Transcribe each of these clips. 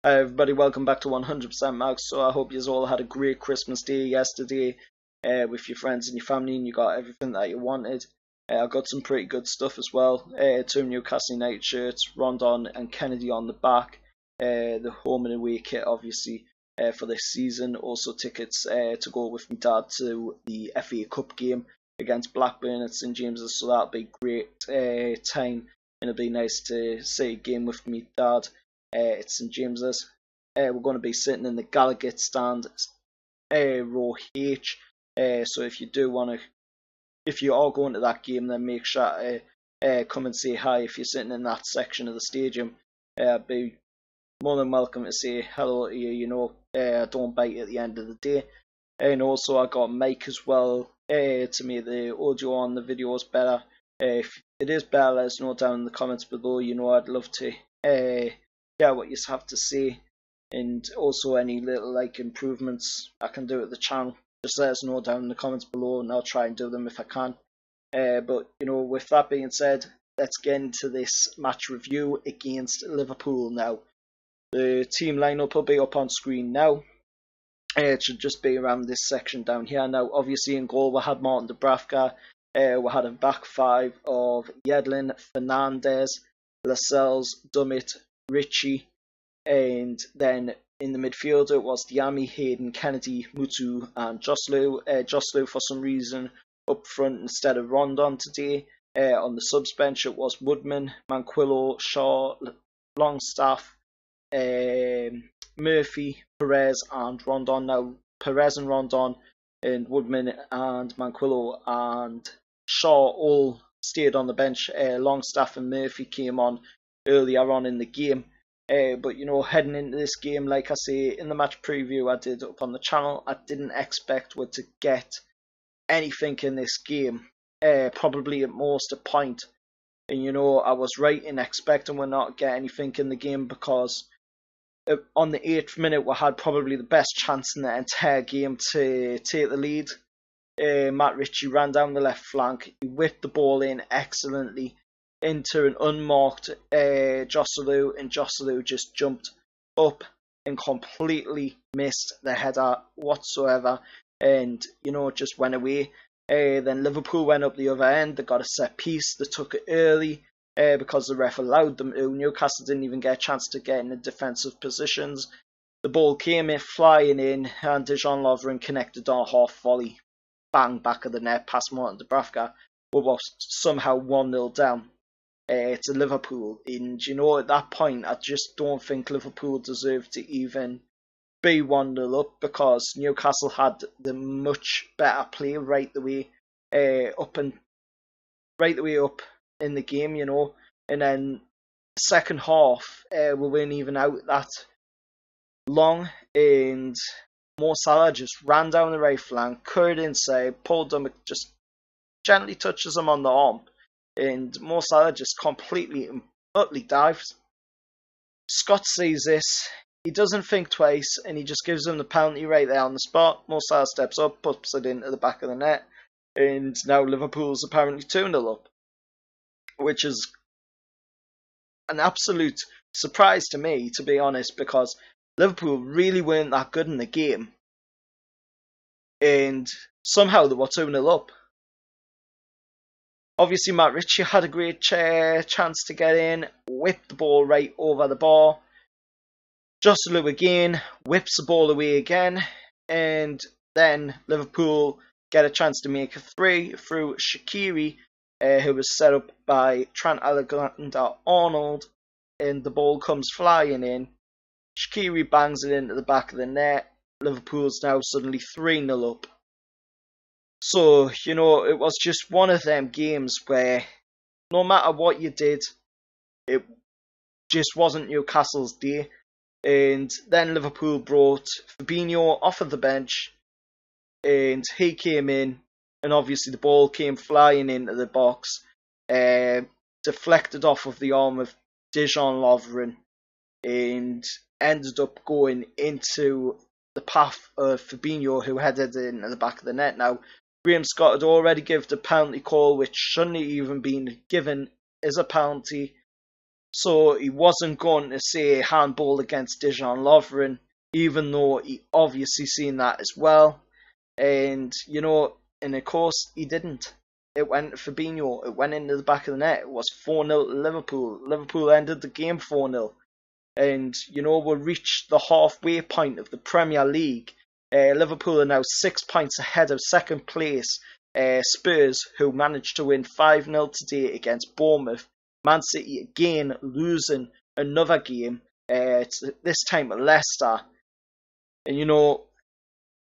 Hi everybody, welcome back to 100% Max. So I hope you all had a great Christmas day yesterday with your friends and your family, and you got everything that you wanted. I got some pretty good stuff as well. Two Newcastle United shirts, Rondon and Kennedy on the back. The home and away kit obviously for this season. Also tickets to go with my dad to the FA Cup game against Blackburn at St James's. So that'll be a great time, and it'll be nice to see a game with my dad. It's St James's. We're going to be sitting in the Gallagher stand, row H. So if you are going to that game, then make sure to come and say hi if you're sitting in that section of the stadium. I'd be more than welcome to say hello to you. Don't bite at the end of the day. And also I got Mike as well to make the audio on the videos better. If it is better, let us know down in the comments below. I'd love to hear what you have to say, and also any little improvements I can do at the channel. Just let us know down in the comments below, and I'll try and do them if I can. But with that being said, let's get into this match review against Liverpool now. The team lineup will be up on screen now. It should just be around this section down here now. Obviously in goal we had Martin Dubravka. We had a back five of Yedlin, Fernandez, Lascelles, Dummett, Ritchie, and then in the midfield it was Diame, Hayden, Kennedy, Mutu and Joselu. Joselu for some reason up front instead of Rondon today. On the subs bench it was Woodman, Manquillo, Shaw, Longstaff, Murphy, Perez and Rondon. Now Perez and Rondon and Woodman and Manquillo and Shaw all stayed on the bench. Longstaff and Murphy came on earlier on in the game. But heading into this game, like I say in the match preview I did up on the channel, I didn't expect we to get anything in this game. Probably at most a point. And I was right in expecting we not get anything in the game, because on the 8th minute we had probably the best chance in the entire game to take the lead. Matt Ritchie ran down the left flank, he whipped the ball in excellently into an unmarked Joselu, and Joselu just jumped up and completely missed the header whatsoever, and just went away. Then Liverpool went up the other end, they got a set piece, they took it early because the ref allowed them to. Newcastle didn't even get a chance to get in the defensive positions. The ball came in flying in, and Dejan Lovren connected on a half volley, bang, back of the net past Martin Dubravka. We were somehow 1-0 down to Liverpool, and at that point I just don't think Liverpool deserved to even be 1-0 up, because Newcastle had the much better play right the way up in the game, and then the second half we weren't even out that long, and Mo Salah just ran down the right flank, curled inside, Paul Dummett just gently touches him on the arm, and Mo Salah just completely and utterly dives. Scott sees this, he doesn't think twice, and he just gives him the penalty right there on the spot. Mo Salah steps up, puts it into the back of the net, and now Liverpool's apparently 2-0 up, which is an absolute surprise to me, to be honest, because Liverpool really weren't that good in the game, and somehow they were 2-0 up. Obviously Matt Ritchie had a great chance to get in, whipped the ball right over the bar. Joselu again whips the ball away again, and then Liverpool get a chance to make a 3 through Shaqiri, who was set up by Trent Alexander-Arnold, and the ball comes flying in. Shaqiri bangs it into the back of the net. Liverpool's now suddenly 3-0 up. So, it was just one of them games where no matter what you did, it just wasn't Newcastle's day. And then Liverpool brought Fabinho off of the bench, and he came in, and obviously the ball came flying into the box, deflected off of the arm of Dejan Lovren, and ended up going into the path of Fabinho, who headed into the back of the net. Now, Graham Scott had already given the penalty call, which shouldn't have even been given as a penalty, So he wasn't going to say handball against Dejan Lovren, even though he obviously seen that as well. And, and of course he didn't. It went to Fabinho. It went into the back of the net. It was 4-0 to Liverpool. Liverpool ended the game 4-0. And, we reached the halfway point of the Premier League. Liverpool are now 6 points ahead of second place Spurs, who managed to win 5-0 today against Bournemouth. Man City again losing another game, this time at Leicester. And,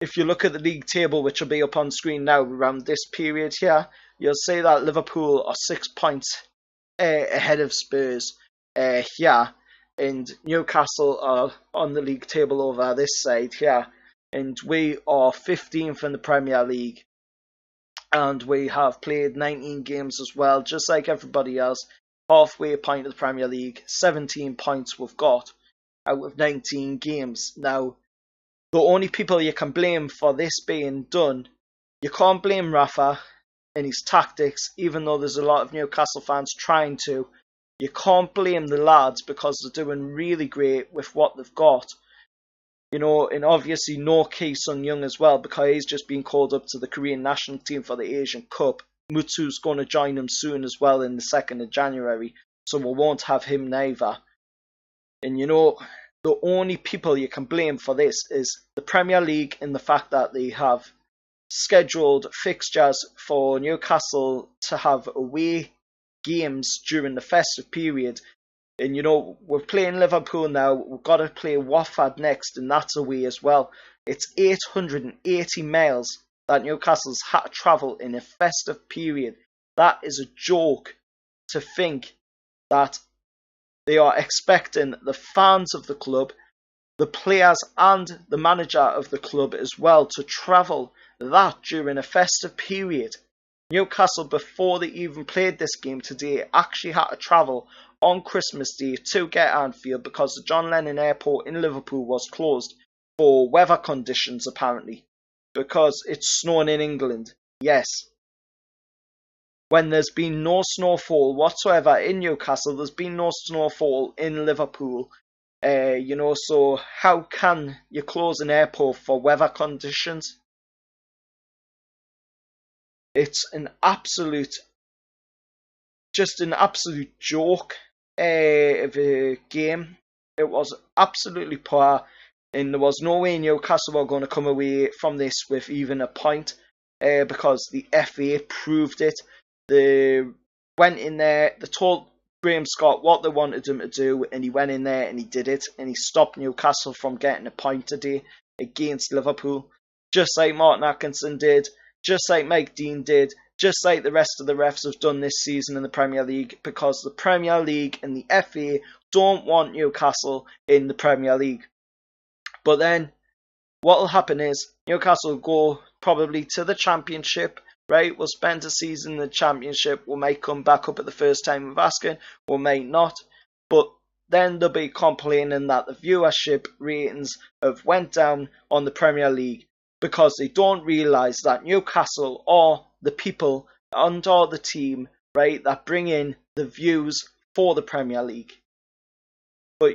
if you look at the league table, which will be up on screen now around this period here, you'll see that Liverpool are 6 points ahead of Spurs here, and Newcastle are on the league table over this side here, and we are 15th in the Premier League, and we have played 19 games as well, just like everybody else. Halfway point of the Premier League, 17 points we've got out of 19 games. Now, the only people you can blame for this being done, you can't blame Rafa and his tactics, even though there's a lot of Newcastle fans trying to. You can't blame the lads because they're doing really great with what they've got. And obviously no Ki Sung-young as well, because he's just been called up to the Korean national team for the Asian Cup. Mutsu's going to join him soon as well in the 2nd of January, so we won't have him neither. And the only people you can blame for this is the Premier League, in the fact that they have scheduled fixtures for Newcastle to have away games during the festive period. And we're playing Liverpool now, we've got to play Watford next, and that's away as well. It's 880 miles that Newcastle's had to travel in a festive period. That is a joke to think that they are expecting the fans of the club, the players and the manager of the club as well, to travel that during a festive period. Newcastle, before they even played this game today, actually had to travel on Christmas Day to get Anfield because the John Lennon Airport in Liverpool was closed for weather conditions, apparently, because it's snowing in England. Yes. When there's been no snowfall whatsoever in Newcastle, there's been no snowfall in Liverpool. So how can you close an airport for weather conditions? It's an absolute joke of a game. It was absolutely poor, and there was no way Newcastle were going to come away from this with even a point, because the FA proved it. They went in there, they told Graham Scott what they wanted him to do, and he went in there and he did it, and he stopped Newcastle from getting a point today against Liverpool, just like Martin Atkinson did, just like Mike Dean did, just like the rest of the refs have done this season in the Premier League, because the Premier League and the FA don't want Newcastle in the Premier League. But then what will happen is Newcastle will go probably to the Championship, right? We'll spend a season in the Championship. We might come back up at the first time of asking, we might not. But then they'll be complaining that the viewership ratings have went down on the Premier League, because they don't realise that Newcastle are the people and are the team, right, that bring in the views for the Premier League. But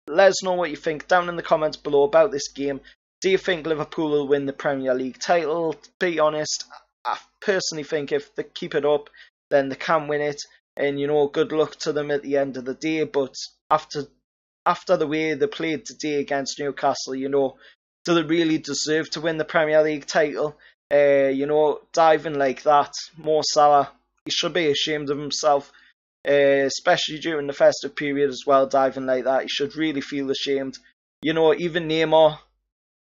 let us know what you think down in the comments below about this game. Do you think Liverpool will win the Premier League title? To be honest, I personally think if they keep it up, then they can win it. And good luck to them at the end of the day. But after the way they played today against Newcastle, do they really deserve to win the Premier League title? Diving like that, Mo Salah, he should be ashamed of himself, especially during the festive period as well. Diving like that, he should really feel ashamed. Even Neymar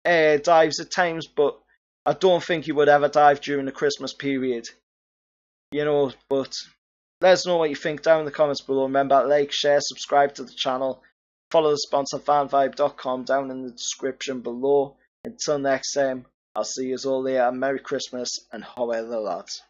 dives at times, but I don't think he would ever dive during the Christmas period. But let us know what you think down in the comments below. Remember, like, share, subscribe to the channel. Follow the sponsor fanvibe.com down in the description below. Until next time, I'll see you all later. Merry Christmas and how are the lads.